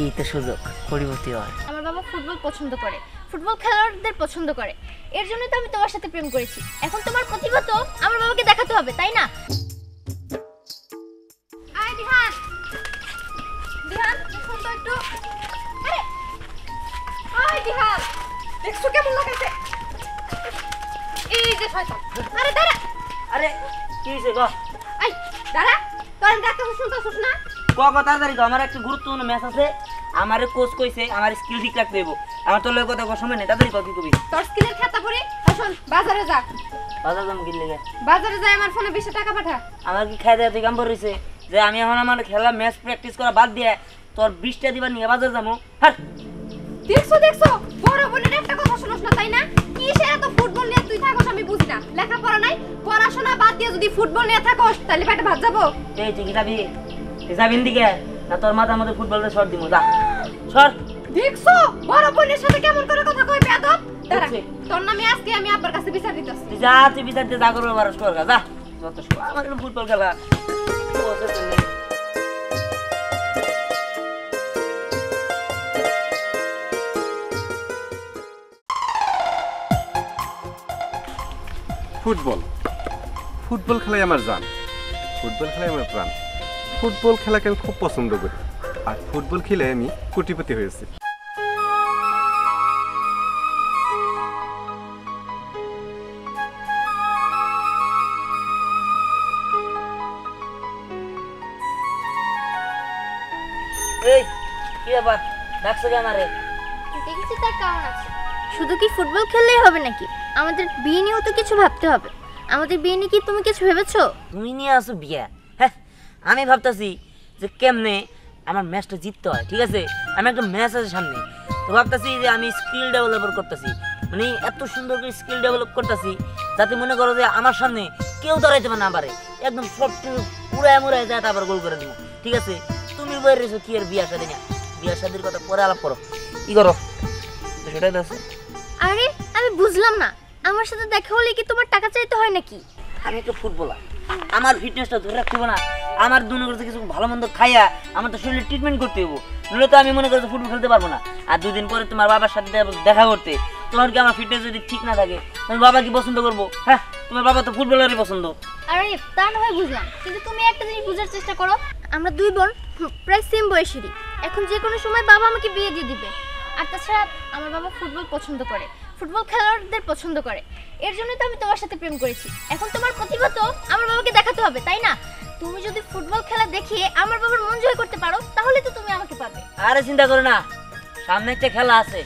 এই তো সুযোগ পরিবর্তী হয়। আমার বাবা ফুটবল পছন্দ করে, ফুটবল খেলোয়াড়দের পছন্দ করে, এর জন্যই তো আমি তোমার সাথে প্রেম করেছি। এখন তোমার প্রতিভা তো আমার বাবাকে দেখাতে হবে, তাই না? আয় দিহান, দিহান দেখো তো একটু। আরে আয় দিহান, দেখছো কেমন লাগাইছে? এই যে শয়তান। আরে দাঁড়া। আরে কি হইছে গো? আই দাঁড়া, তোর ডাক্তার শুনতাছস না? তাড়াতাড়ি গো, আমার একটা গুরুত্বপূর্ণ ম্যাচ আছে। আমারে কোচ কইছে আমার স্কিল ঠিক রাখতে হইব। আমার তোর লগে কথা কর সময় নেই, তাড়াতাড়ি কর কি কবি। তোর স্কিলের খাতা পড়ে শোন, বাজারে যা। বাজার দাম কি লাগে? বাজারে যাই আমার ফোনে 20 টাকা পাঠা। আমার কি খাই দেয়া থেকে কাম পড়ছে যে আমি এখন আমার খেলা ম্যাচ প্র্যাকটিস করা বাদ দিয়ে তোর 20টা দিবা নিয়ে বাজার যাবো? হ্যাঁ দেখছো বড় বোনের একটা কথা শুনোস না, তাই না? কি সে এত ফুটবল নিয়ে তুই থাকস আমি বুঝি না। লেখাপড়া নাই, পড়াশোনা বাদ দিয়ে যদি ফুটবল নিয়ে থাকস তাহলে পেটে ভাত যাবো। এই তুই কি যাবি? তুই যাবি দিকে না তোর মাথার মধ্যে ফুটবলের শট দিমু, যা সর। দেখছো বড় বোনের সাথে কেমন করে কথা কই বেয়াদব। দাঁড়া, তোর নামে আজকে আমি আব্বার কাছে বিচার দিতেছি। তুই যা, তুই বিচার দিয়ে যা করবে পারস কর, যা যত আমার ফুটবল খেলা। ফুটবল ফুটবল খেলাই আমার জান, ফুটবল খেলাই আমার প্রাণ। ফুটবল খেলাকে আমি খুব পছন্দ করি, আর ফুটবল খেলে আমি কোটিপতি হয়েছি। এই কি ব্যাপার, ডাকছো কেন আমারে? দেখেছি তার কারণ আছে। শুধু কি ফুটবল খেললেই হবে নাকি? আমাদের বিয়ে নিয়েও তো কিছু ভাবতে হবে। আমাদের বিয়ে নিয়ে কি তুমি কিছু ভেবেছো? তুমি নিয়ে আসো বিয়া? হ্যাঁ, আমি ভাবতেছি যে কেমনে আমার ম্যাচটা জিততে হয়। ঠিক আছে, আমি একটা ম্যাচ আছে সামনে, তো ভাবতেছি যে আমি স্কিল ডেভেলপ করতেছি, মানে এত সুন্দর করে স্কিল ডেভেলপ করতেছি যাতে মনে করো যে আমার সামনে কেউ দাঁড়াইতে না পারে, একদম সব পুরায় মুড়ায় যায় তারপর গোল করে দিব। ঠিক আছে, তুমি বেরিয়েছো কি আর বিয়ার সাথে না? বিয়ার সাথের কথা পরে আলাপ করো, কি করো সেটাই দেখো। আরে আমি বুঝলাম না, আমার সাথে দেখা হলে কি তোমার টাকা চাইতে হয় নাকি? আমি একটা ফুটবলার, আমার ফিটনেসটা ধরে রাখতে হবে না? আমার দুনো করতে কিছু ভালো মন্দ খাইয়া আমার তো শরীরে ট্রিটমেন্ট করতে হবো, নইলে তো আমি মনে করি ফুটবল খেলতে পারবো না। আর 2 দিন পরে তোমার বাবার সাথে দেখা করতে, তোমার কি আমার ফিটনেস যদি ঠিক না থাকে তোমার বাবা কি পছন্দ করবো? হ্যাঁ, তোমার বাবা তো ফুটবলারই পছন্দ। আরে তা না হয় বুঝলাম, কিন্তু তুমি একটা জিনিস বোঝার চেষ্টা করো, আমরা 2 বোন প্রায় সেম বয়সেরই। এখন যে কোনো সময় বাবা আমাকে বিয়ে দিয়ে দিবে। আর তাছাড়া আমার বাবা ফুটবল পছন্দ করে, ফুটবল খেলোয়াড়দের পছন্দ করে, এর জন্যই তো আমি তোমার সাথে প্রেম করেছি। এখন তোমার প্রতিভা তো আমার বাবাকে দেখাতে হবে, তাই না? তুমি যদি ফুটবল খেলা দেখিয়ে আমার বাবার মন জয় করতে পারো তাহলে তো তুমি আমাকে পাবে। আরে চিন্তা করো না, সামনে একটা খেলা আছে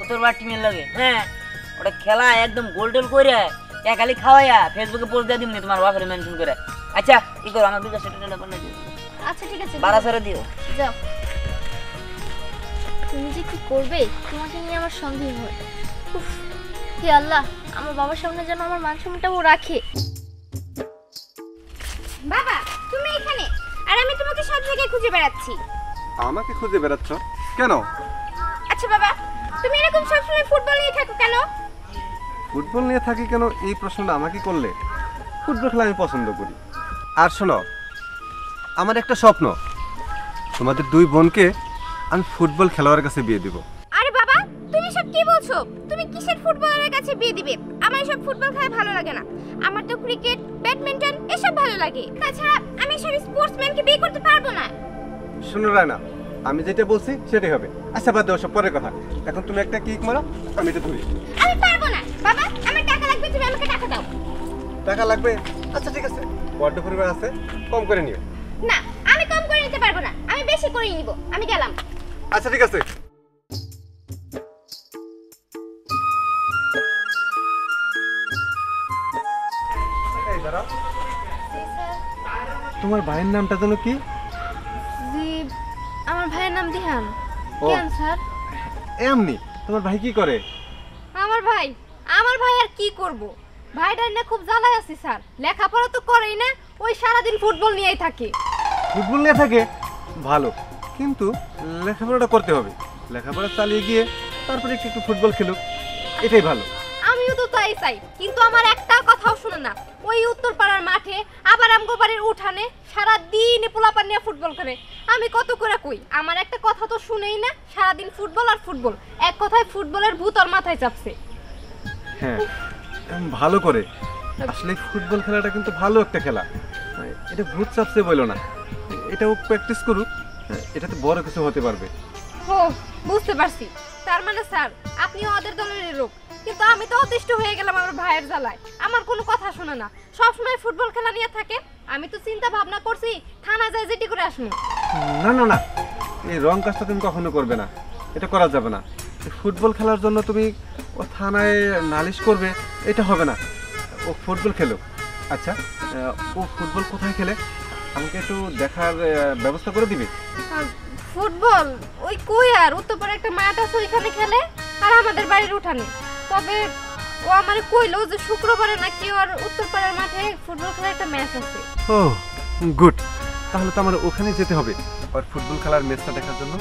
উত্তরবার টিমের লাগে। হ্যাঁ, ওটা খেলা একদম গোল টোল করে একালি খাওয়াইয়া ফেসবুকে পোস্ট দিয়ে দিমনি তোমার বাপের মেনশন করে। আচ্ছা কি করো, আমার বিকাশ সেটা করে দিও। আচ্ছা ঠিক আছে, বাড়া ছেড়ে দিও। যাও। তুমি যে কি করবে তোমাকে নিয়ে আমার সন্দেহ হয়। উফ, হে আল্লাহ, আমার বাবার সামনে যেন আমার মান সম্মানটা ও রাখে। বাবা তুমি এখানে, আর আমি তোমাকে সব জায়গায় খুঁজে বেড়াচ্ছি। আমাকে খুঁজে বেড়াচ্ছ কেন? আচ্ছা বাবা, তুমি এরকম সবসময় ফুটবল নিয়ে থাকো কেন? ফুটবল নিয়ে থাকি কেন এই প্রশ্নটা আমাকে করলে? ফুটবল খেলা আমি পছন্দ করি। আর শোনো, আমার একটা স্বপ্ন, তোমাদের 2 বোনকে আমি ফুটবল খেলোয়াড়ের কাছে বিয়ে দিব। আরে বাবা তুমি সব কি বলছো? তুমি কিসের ফুটবলের কাছে বিয়ে দিবে? আমার সব ফুটবল খেলা ভালো লাগে না, আমার তো ক্রিকেট, ব্যাডমিন্টন এসব ভালো লাগে। তাছাড়া আমি সব স্পোর্টসম্যানকে বিয়ে করতে পারবো না। শোনো রায়না, আমি যেটা বলছি সেটাই হবে। আচ্ছা বাদ দাও সব পরের কথা, এখন তুমি একটা কিক মারো, আমি এটা ধরি। আমি পারবো না বাবা, আমার টাকা লাগবে, তুমি আমাকে টাকা দাও। টাকা লাগবে? আচ্ছা ঠিক আছে, বড্ড পরিমাণ আছে, কম করে নিও। না, আমি কম করে নিতে পারবো না, আমি বেশি করে নিব। আমি গেলাম। আচ্ছা ঠিক আছে। তোমার ভাইয়ের নামটা যেন কি? জি, আমার ভাইয়ের নাম দিহান। ও। কেন স্যার? এমনি। তোমার ভাই কি করে? আমার ভাই আর কি করব? ভাইটা না খুব জ্বালায় আছে স্যার, লেখাপড়া তো করেই না, ওই সারাদিন ফুটবল নিয়েই থাকে। ফুটবল নিয়ে থাকে? ভালো, কিন্তু লেখাপড়াটা করতে হবে। লেখাপড়া চালিয়ে গিয়ে তারপরে একটু ফুটবল খেলুক, এটাই ভালো। আমিও তো তাই টাকাই চাই, কিন্তু আমার একটা কথাও শুনে না। ওই উত্তরপাড়ার মাঠে আবার আমগো বাড়ির উঠানে সারা দিন পোলাপান নিয়ে ফুটবল খেলে। আমি কত করে কই, আমার একটা কথা তো শুনেই না, সারাদিন ফুটবল আর ফুটবল। এক কথায় ফুটবলের ভূত ওর মাথায় চাপছে। হ্যাঁ ভালো করে, আসলে ফুটবল খেলাটা কিন্তু ভালো একটা খেলা, এটা ভূত চাপছে বলো না, এটাও প্র্যাকটিস করুক, এটাতে বড় কিছু হতে পারবে। ও বুঝতে পারছি, তার মানে স্যার আপনি ওদের দলেরই লোক, কিন্তু আমি তো অতিষ্ঠ হয়ে গেলাম আমার ভাইয়ের জ্বালায়। আমার কোনো কথা শুনে না, সব সময় ফুটবল খেলা নিয়ে থাকে। আমি তো চিন্তা ভাবনা করছি থানা যায় যেটি করে আসবো। না না না, এই রং কাজটা তুমি কখনো করবে না, এটা করা যাবে না। ফুটবল খেলার জন্য তুমি ও থানায় নালিশ করবে, এটা হবে না। ও ফুটবল খেলো। আচ্ছা ও ফুটবল কোথায় খেলে আমাকে একটু দেখার ব্যবস্থা করে দিবি? ফুটবল ওই কই আর উত্তরপাড়া একটা মাঠ আছে ওইখানে খেলে, আর আমাদের বাড়ির উঠানে। তবে ও আমারে কইলো যে শুক্রবারে নাকি ওর উত্তরপাড়ার মাঠে ফুটবল খেলার একটা ম্যাচ আছে। ও গুড, তাহলে তো আমার ওখানে যেতে হবে আর ফুটবল খেলার ম্যাচটা দেখার জন্য।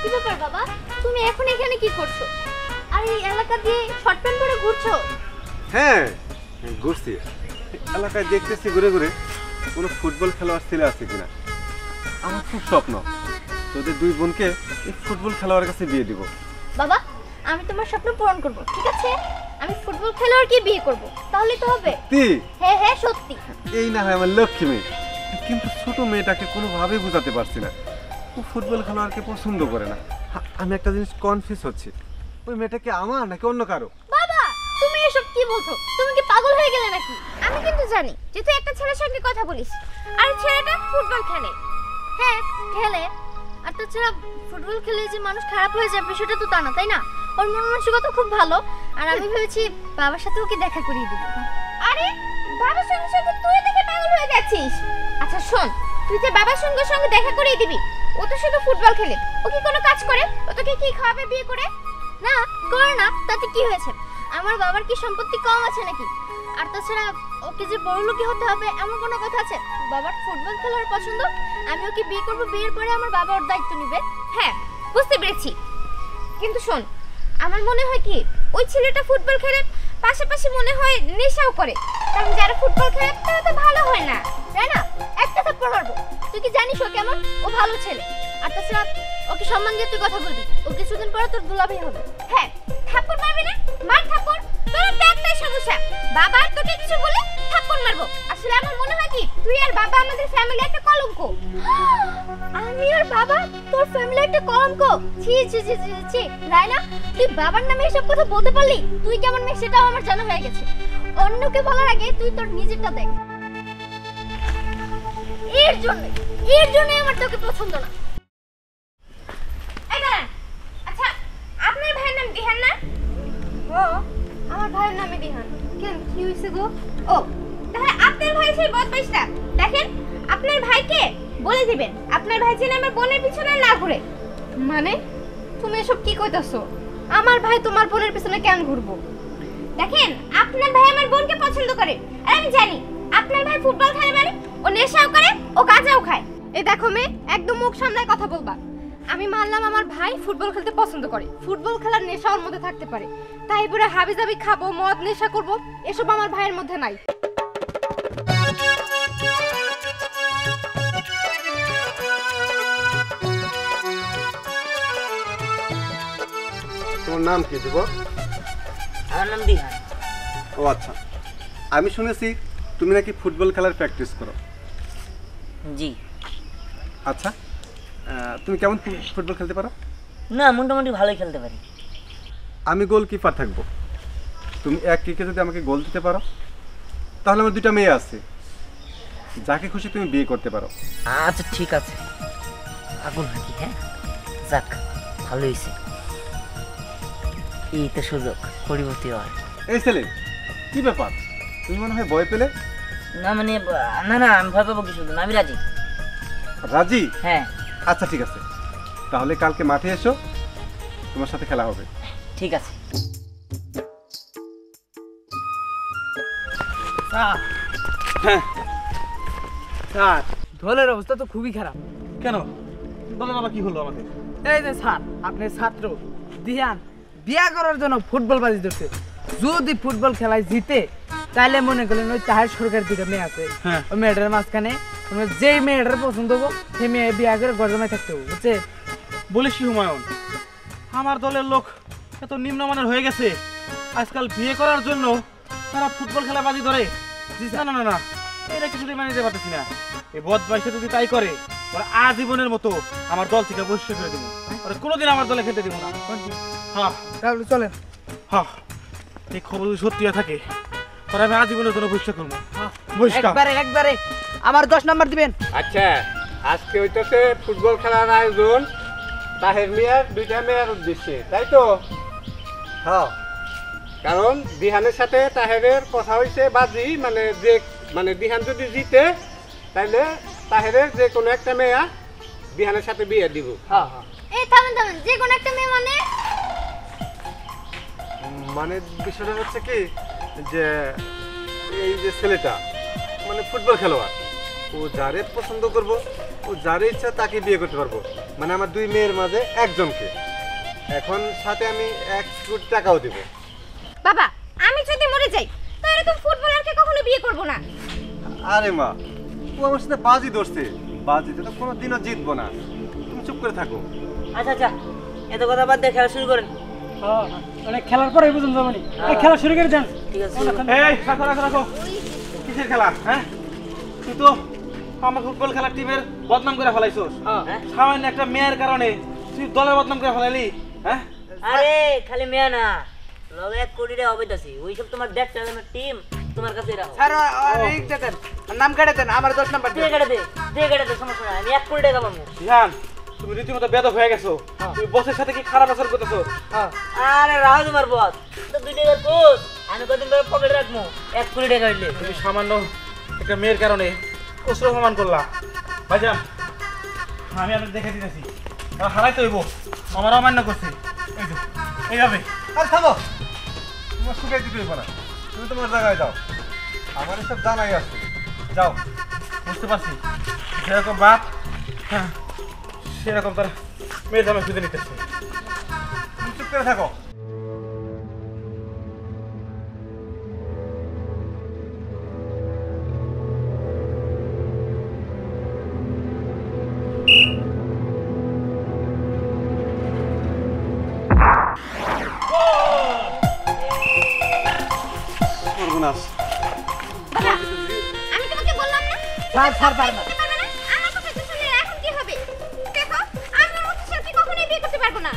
কি ব্যাপার বাবা, তুমি এখন এখানে কি করছো? আর এই এলাকা দিয়ে শর্ট প্যান্ট পরে ঘুরছো? হ্যাঁ ঘুরছি, এলাকায় দেখতেছি ঘুরে ঘুরে কোনো ফুটবল খেলোয়াড় ছেলে আছে কিনা। আমার খুব স্বপ্ন তোদের দুই বোনকে এই ফুটবল খেলোয়াড়ের কাছে বিয়ে দিব। বাবা, আমি তোমার স্বপ্ন পূরণ করব, ঠিক আছে? আমি ফুটবল খেলোয়াড়কে বিয়ে করব, তাহলে তো হবে। হ্যাঁ হ্যাঁ সত্যি। এই না হয় আমার লক্ষ্মী মেয়ে, কিন্তু ছোট মেয়েটাকে কোনোভাবেই বোঝাতে পারছি না, ও ফুটবল খেলোয়াড়কে পছন্দ করে না। আমি একটা জিনিস কনফিউজ হচ্ছি, ওই মেয়েটাকে আমার নাকি অন্য কারো। বাবা, তুমি এসব কি বলছো? তুমি কি পাগল হয়ে গেলে নাকি? আমি কিন্তু জানি যে তুই একটা ছেলের সঙ্গে কথা বলিস, আর ছেলেটা ফুটবল খেলে। হ্যাঁ খেলে, আর তাছাড়া ফুটবল খেলে যে মানুষ খারাপ হয়ে যাবে সেটা তো তা না, তাই না? ওর মন মানসিকতা খুব ভালো, আর আমি ভেবেছি বাবার সাথে ওকে দেখা করিয়ে দেব। আরে বাবার সঙ্গে সঙ্গে তুই দেখে পাগল হয়ে যাচ্ছিস? আচ্ছা শোন, তুই যে বাবার সঙ্গে সঙ্গে দেখা করিয়ে দিবি, ও তো শুধু ফুটবল খেলে, ও কি কোনো কাজ করে? ও তোকে কি খাওয়াবে বিয়ে করে? না করে না, তাতে কি হয়েছে? আমার বাবার কি সম্পত্তি কম আছে নাকি? আর তাছাড়া ওকে যে বড়লোকই হতে হবে এমন কোনো কথা আছে? বাবার ফুটবল খেলার পছন্দ, আমি ওকে বিয়ে করব, বিয়ের পরে আমার বাবা ওর দায়িত্ব নেবে। হ্যাঁ বুঝতে পেরেছি, কিন্তু শোন আমার মনে হয় কি ওই ছেলেটা ফুটবল খেলে পাশাপাশি মনে হয় নেশাও করে, কারণ যারা ফুটবল খেলে তারা তো ভালো হয় না, তাই না? একটা থাপ্পড় মারবো। তুই কি জানিস ও কেমন? ও ভালো ছেলে। আর তাছাড়া ওকে সম্মান দিয়ে তুই কথা বলবি, ও কিছুদিন পরে তোর দুলাভাই হবে। হ্যাঁ থাপ্পড় মারবি না? মার থাপ্পড়, তোর তো একটাই সমস্যা, বাবা আর তোকে কিছু বলে থাপ্পড় মারবো। আসলে আমার মনে হয় কি তুই আর বাবা আমাদের ফ্যামিলি একটা কলঙ্ক। আমি আর বাবা তোর ফ্যামিলি একটা কলঙ্ক? ছি ছি ছি ছি ছি। রায়না, তুই বাবার নামে এসব কথা বলতে পারলি? তুই কেমন মেয়ে সেটাও আমার জানা হয়ে গেছে। অন্যকে বলার আগে তুই তোর নিজেরটা দেখ। এর জন্য আমার তোকে পছন্দ না। এই দাঁড়ান, আচ্ছা আপনার ভাইয়ের নাম দিহান না? ও আমার ভাইয়ের নামে দিহান। কেন কি হয়েছে গো? ও তাহলে আপনার ভাই সেই বদমাইশটা। দেখেন আপনার ভাইকে বলে দিবেন আপনার ভাই যেন আমার বোনের পিছনে না ঘুরে। মানে তুমি এসব কি কইতাছো? আমার ভাই তোমার বোনের পিছনে কেন ঘুরবো? দেখেন আপনার ভাই আমার বোনকে পছন্দ করে, আর আমি জানি আপনার ভাই ফুটবল খেলে মানে ও নেশাও করে, ও গাঁজাও খায়। এই দেখো মেয়ে, একদম মুখ সামলায় কথা বলবা। আমি মানলাম আমার ভাই ফুটবল খেলতে পছন্দ করে, ফুটবল খেলার নেশা ওর মধ্যে থাকতে পারে, তাই বলে হাবিজাবি খাবো, মদ নেশা করব, এসব আমার ভাইয়ের মধ্যে নাই। তোমার নাম কি যুবক? আমার নাম দিহান। ও আচ্ছা, আমি শুনেছি তুমি নাকি ফুটবল খেলার প্র্যাকটিস করো। জি। আচ্ছা তুমি কেমন ফুটবল খেলতে পারো? না, মোটামুটি ভালোই খেলতে পারি। আমি গোলকিপার থাকবো, তুমি এক কিকে যদি আমাকে গোল দিতে পারো তাহলে আমার দুইটা মেয়ে আছে, যাকে খুশি তুমি বিয়ে করতে পারো। আচ্ছা ঠিক আছে, আগুন নাকি? হ্যাঁ যাক, ভালো হয়েছে, এই তো সুযোগ পরিবর্তী হয়। এই ছেলে কি ব্যাপার, তুমি মনে হয় ভয় পেলে? না মানে না না, আমি ভয় পাবো কিছু না, আমি রাজি। রাজি? হ্যাঁ। আচ্ছা ঠিক আছে, তাহলে কালকে মাঠে এসো, তোমার সাথে খেলা হবে। ঠিক আছে। স্যার দলের অবস্থা তো খুবই খারাপ। কেন, দলের বাবা কি হলো আমাদের? এই যে স্যার আপনি ছাত্র দিহান বিয়া করার জন্য ফুটবল বাজি ধরছে। যদি ফুটবল খেলায় জিতে তাহলে মনে করলেন ওই তাহার সরকার দিকে মেয়ে আছে, হ্যাঁ। ওই মেয়েটার মাঝখানে যেই মেয়েটার পছন্দ হবো সেই মেয়ে বিয়া করে গরজমায় থাকতে হবে, বুঝছে? বলিস কি হুমায়ুন, আমার দলের লোক এত নিম্নমানের হয়ে গেছে আজকাল বিয়ে করার জন্য তারা ফুটবল খেলা বাজি ধরে? না না না না, এটা কিছুতেই মানে নিতে পারতেছি না। এই বদমাইশে যদি তাই করে ওরা আজীবনের মতো আমার দল থেকে বহিষ্কার করে দেবো, ওরা কোনোদিন আমার দলে খেলতে দেবো না। হ্যাঁ তাহলে চলেন। হ্যাঁ, এই খবর যদি সত্যি হয়ে থাকে তাহলে আমি আজীবনের জন্য বহিষ্কার করবো। বহিষ্কার। একবারে আমার 10 নাম্বার দিবেন। আচ্ছা, আজকে হইতেছে ফুটবল খেলার আয়োজন তাহের মিয়ার দুইটা মেয়ের উদ্দেশ্যে, তাই তো? হ্যাঁ, কারণ দিহানের সাথে তাহেরের কথা হয়েছে বাজি, মানে দিহান যদি জিতে তাহলে তাহেরের যে কোনো একটা মেয়া দিহানের সাথে বিয়ে দিব। হ্যাঁ হ্যাঁ। এই থামেন যে কোনো একটা মেয়ে মানে বিষয়টা হচ্ছে কি যে এই যে ছেলেটা মানে ফুটবল খেলোয়াড়, ও যারে পছন্দ করব, ও যারে ইচ্ছা তাকে বিয়ে করতে পারবো, মানে আমার দুই মেয়ের মাঝে একজনকে। এখন সাথে আমি 1 কোটি টাকাও দেবো। বাবা আমি যদি মরে যাই তো এরকম ফুটবলারকে কখনো বিয়ে করব না। আরে মা, ও আমার সাথে বাজি ধরছে, বাজিতে তো কোনো দিনও জিতবো না, তুমি চুপ করে থাকো। আচ্ছা আচ্ছা, এত কথা বাদ দিয়ে খেলা শুরু করেন। মানে খেলার পরে বুঝুন যাবনি, খেলা শুরু করে দেন। ঠিক আছে। এই রাখো রাখো রাখো, কিসের খেলা? হ্যাঁ, তুই তো আমার ফুটবল খেলার টিমের বদনাম করে ফেলাইছোস। হ্যাঁ? সামান্য একটা মেয়ের কারণে তুই দলের বদনাম করে ফেলাইলি। হ্যাঁ, আরে খালি মেয়া না, লগে 1 কোটি টাকা অবৈধ ওইসব তোমার দেখ টিম তোমার কাছে রাখো। স্যার দেন নাম কেটে দেন, আমার 10 নাম্বার দিয়ে কেটে দে সমস্যা নাই, আমি 1 কোটি টাকা পাবো। ধ্যান, তুমি রীতিমতো বেদক হয়ে গেছো। তুমি বসের সাথে কি খারাপ আচরণ করতেছো? আরে রাও তোমার বস তো 2 টাকার পোস্ট আমি কদিন ধরে পকেটে রাখবো 1 কোটি টাকা হইলে। তুমি সামান্য একটা মেয়ের কারণে অস্ত্র প্রমাণ করলা। ভাইজান, আমি আপনাকে দেখে দিতেছি, হারাইতে হইব, আমার অমান্য করছি। এই যে এইভাবে। আর থামো, তোমার সুখে দিতে হইব না, তুমি তোমার জায়গায় যাও, আমার এসব জানাই আছে। যাও। বুঝতে পারছি যেরকম বাপ, হ্যাঁ সেরকম তার মেয়ের জামা খুঁজে নিতেছে। তুমি চুপ করে থাকো। সর্বনাশ। বাবা আমি তোমাকে বললাম না স্যার পারবে না। করতে পারবে না। আমার কথা তো শুনলে এখন কি হবে? দেখো আমি ওর সাথে কখনোই বিয়ে করতে পারবো না।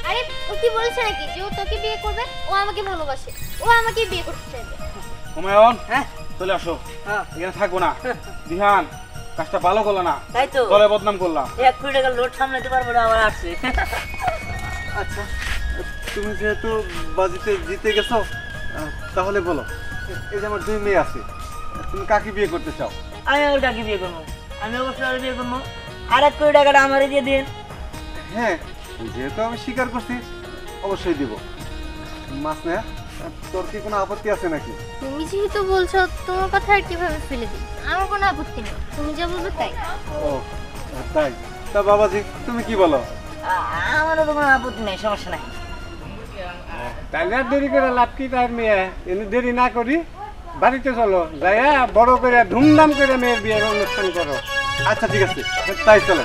আরে ও কি বলছে নাকি যে ও তোকে বিয়ে করবে? ও আমাকে ভালোবাসে, ও আমাকে বিয়ে করতে চাইবে। হুমায়ুন, হ্যাঁ চলে আসো, হ্যাঁ। এখানে থাকবো না। দিহান, কাজটা ভালো করলা না, তাই তো দলে বদনাম করলা। 1 কোটি টাকা লোড সামলাতে পারবো না, আবার আসছে। আচ্ছা, তুমি যেহেতু বাজিতে জিতে গেছো, তাহলে বলো, এই যে আমার 2 মেয়ে আছে, তুমি কাকে বিয়ে করতে চাও? আমি ওটাকে বিয়ে করবো, আমি অবশ্যই ওর বিয়ে করবো। আর 1 কোটি টাকাটা আমারে দিয়ে দিন। হ্যাঁ, যেহেতু আমি স্বীকার করছি অবশ্যই দিব। মাসনা, তোর কি কোনো আপত্তি আছে নাকি? তুমি যেহেতু বলছো তোমার কথা আর কিভাবে ফেলে দিই, আমার কোনো আপত্তি নেই, তুমি যা বলবে তাই। ও তাই? তা বাবাজি তুমি কি বলো? আমারও তো কোনো আপত্তি নেই, সমস্যা নাই। তাইলে আর দেরি করে লাভ কি? তার মেয়ে এনে দেরি না করি বাড়িতে চলো, যাইয়া বড় করে ধুমধাম করে মেয়ের বিয়ের অনুষ্ঠান করো। আচ্ছা ঠিক আছে, তাই চলো।